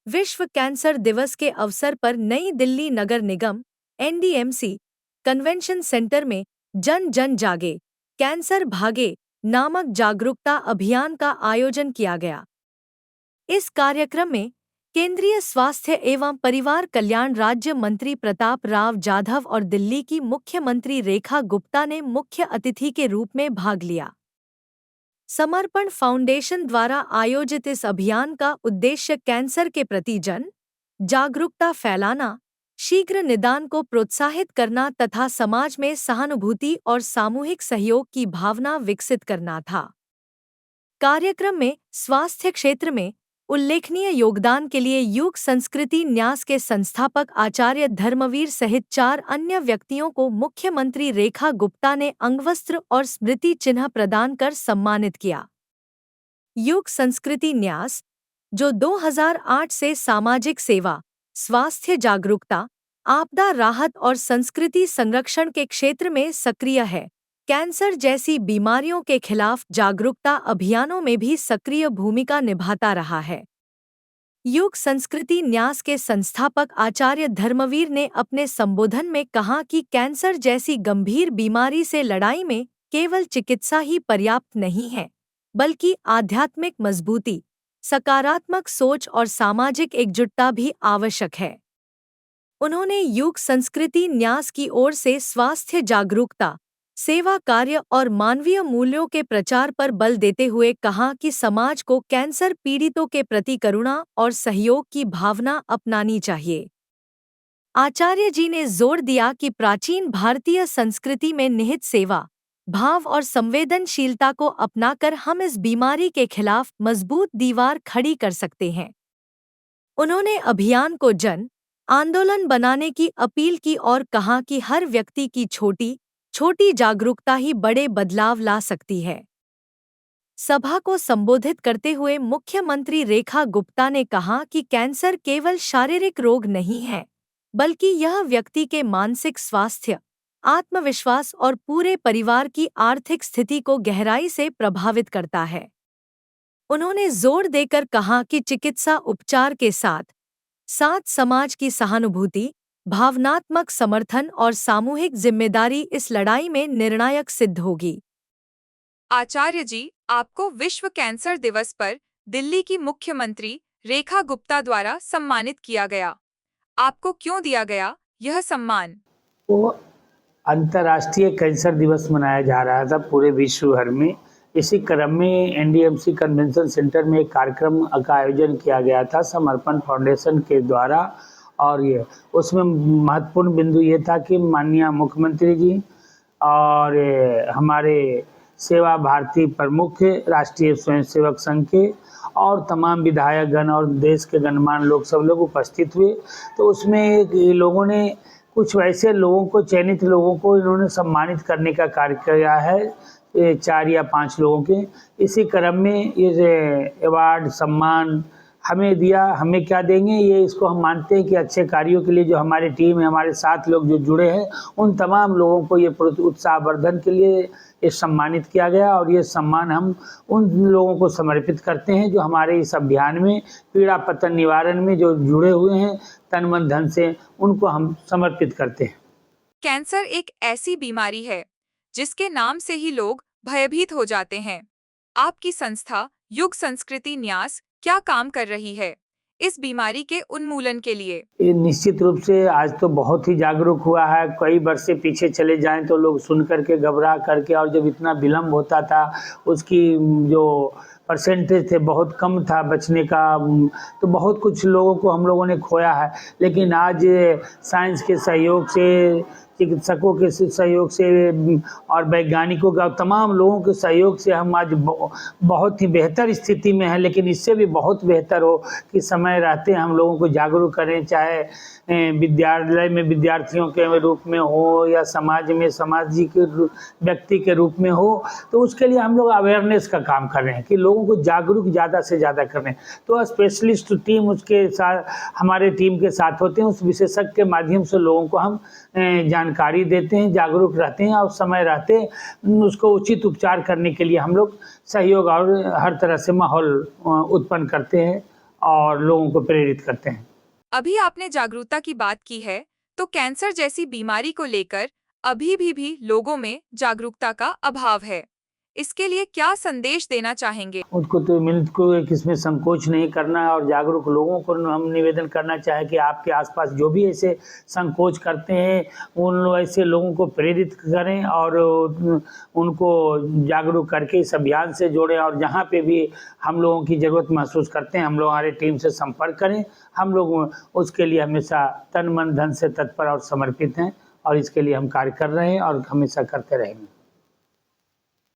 विश्व कैंसर दिवस के अवसर पर नई दिल्ली नगर निगम NDMC कन्वेंशन सेंटर में जन जन जागे कैंसर भागे नामक जागरूकता अभियान का आयोजन किया गया। इस कार्यक्रम में केंद्रीय स्वास्थ्य एवं परिवार कल्याण राज्य मंत्री प्रताप राव जाधव और दिल्ली की मुख्यमंत्री रेखा गुप्ता ने मुख्य अतिथि के रूप में भाग लिया। समर्पण फाउंडेशन द्वारा आयोजित इस अभियान का उद्देश्य कैंसर के प्रति जन जागरूकता फैलाना, शीघ्र निदान को प्रोत्साहित करना तथा समाज में सहानुभूति और सामूहिक सहयोग की भावना विकसित करना था। कार्यक्रम में स्वास्थ्य क्षेत्र में उल्लेखनीय योगदान के लिए युग संस्कृति न्यास के संस्थापक आचार्य धर्मवीर सहित 4 अन्य व्यक्तियों को मुख्यमंत्री रेखा गुप्ता ने अंगवस्त्र और स्मृति चिन्ह प्रदान कर सम्मानित किया। युग संस्कृति न्यास, जो 2008 से सामाजिक सेवा, स्वास्थ्य जागरूकता, आपदा राहत और संस्कृति संरक्षण के क्षेत्र में सक्रिय है, कैंसर जैसी बीमारियों के खिलाफ जागरूकता अभियानों में भी सक्रिय भूमिका निभाता रहा है। युग संस्कृति न्यास के संस्थापक आचार्य धर्मवीर ने अपने संबोधन में कहा कि कैंसर जैसी गंभीर बीमारी से लड़ाई में केवल चिकित्सा ही पर्याप्त नहीं है, बल्कि आध्यात्मिक मजबूती, सकारात्मक सोच और सामाजिक एकजुटता भी आवश्यक है। उन्होंने युग संस्कृति न्यास की ओर से स्वास्थ्य जागरूकता, सेवा कार्य और मानवीय मूल्यों के प्रचार पर बल देते हुए कहा कि समाज को कैंसर पीड़ितों के प्रति करुणा और सहयोग की भावना अपनानी चाहिए। आचार्य जी ने जोर दिया कि प्राचीन भारतीय संस्कृति में निहित सेवा भाव और संवेदनशीलता को अपनाकर हम इस बीमारी के खिलाफ मजबूत दीवार खड़ी कर सकते हैं। उन्होंने अभियान को जन आंदोलन बनाने की अपील की और कहा कि हर व्यक्ति की छोटी छोटी जागरूकता ही बड़े बदलाव ला सकती है। सभा को संबोधित करते हुए मुख्यमंत्री रेखा गुप्ता ने कहा कि कैंसर केवल शारीरिक रोग नहीं है, बल्कि यह व्यक्ति के मानसिक स्वास्थ्य, आत्मविश्वास और पूरे परिवार की आर्थिक स्थिति को गहराई से प्रभावित करता है। उन्होंने जोर देकर कहा कि चिकित्सा उपचार के साथ साथ समाज की सहानुभूति, भावनात्मक समर्थन और सामूहिक जिम्मेदारी इस लड़ाई में निर्णायक सिद्ध होगी। आचार्य जी, आपको विश्व कैंसर दिवस पर दिल्ली की मुख्यमंत्री रेखा गुप्ता द्वारा सम्मानित किया गया। आपको क्यों दिया गया यह सम्मान? वो अंतर्राष्ट्रीय कैंसर दिवस मनाया जा रहा था पूरे विश्व भर में। इसी क्रम में NDMC कन्वेंशन सेंटर में एक कार्यक्रम का आयोजन किया गया था समर्पण फाउंडेशन के द्वारा, और ये उसमें महत्वपूर्ण बिंदु ये था कि माननीय मुख्यमंत्री जी और हमारे सेवा भारती प्रमुख, राष्ट्रीय स्वयंसेवक संघ के और तमाम विधायकगण और देश के गणमान्य लोग सब लोग उपस्थित हुए। तो उसमें लोगों ने कुछ वैसे लोगों को, चयनित लोगों को इन्होंने सम्मानित करने का कार्य किया है, 4 या 5 लोगों के। इसी क्रम में ये अवार्ड सम्मान हमें दिया। हमें क्या देंगे ये, इसको हम मानते हैं कि अच्छे कार्यों के लिए जो हमारी टीम है, हमारे साथ लोग जो जुड़े हैं, उन तमाम लोगों को ये उत्साहवर्धन के लिए ये सम्मानित किया गया। और ये सम्मान हम उन लोगों को समर्पित करते हैं जो हमारे इस अभियान में पीड़ा पतन निवारण में जो जुड़े हुए हैं तन मन धन से, उनको हम समर्पित करते हैं। कैंसर एक ऐसी बीमारी है जिसके नाम से ही लोग भयभीत हो जाते हैं। आपकी संस्था युग संस्कृति न्यास क्या काम कर रही है इस बीमारी के उन्मूलन के लिए? ये निश्चित रूप से आज तो बहुत ही जागरूक हुआ है। कई वर्ष से पीछे चले जाएं तो लोग सुन करके घबरा करके, और जब इतना विलम्ब होता था उसकी जो परसेंटेज थे बहुत कम था बचने का, तो बहुत कुछ लोगों को हम लोगों ने खोया है। लेकिन आज साइंस के सहयोग से, चिकित्सकों के सहयोग से और वैज्ञानिकों का, तमाम लोगों के सहयोग से हम आज बहुत ही बेहतर स्थिति में हैं। लेकिन इससे भी बहुत बेहतर हो कि समय रहते हम लोगों को जागरूक करें, चाहे विद्यालय में विद्यार्थियों के रूप में हो या समाज में सामाजिक व्यक्ति के रूप में हो। तो उसके लिए हम लोग अवेयरनेस का काम कर रहे हैं कि लोगों को जागरूक ज़्यादा से ज़्यादा कर रहे हैं। तो स्पेशलिस्ट टीम उसके साथ, हमारे टीम के साथ होते हैं। उस विशेषज्ञ के माध्यम से लोगों को हम जानकारी देते हैं, जागरूक रहते हैं, और समय रहते उसको उचित उपचार करने के लिए हम लोग सहयोग और हर तरह से माहौल उत्पन्न करते हैं और लोगों को प्रेरित करते हैं। अभी आपने जागरूकता की बात की है, तो कैंसर जैसी बीमारी को लेकर अभी भी लोगों में जागरूकता का अभाव है। इसके लिए क्या संदेश देना चाहेंगे? उनको तो मिनट को इसमें संकोच नहीं करना है और जागरूक लोगों को हम निवेदन करना चाहें कि आपके आसपास जो भी ऐसे संकोच करते हैं उन ऐसे लोगों को प्रेरित करें और उनको जागरूक करके इस अभियान से जोड़ें, और जहाँ पे भी हम लोगों की ज़रूरत महसूस करते हैं हम लोग हमारी टीम से संपर्क करें। हम लोग उसके लिए हमेशा तन मन धन से तत्पर और समर्पित हैं और इसके लिए हम कार्य कर रहे हैं और हमेशा करते रहेंगे।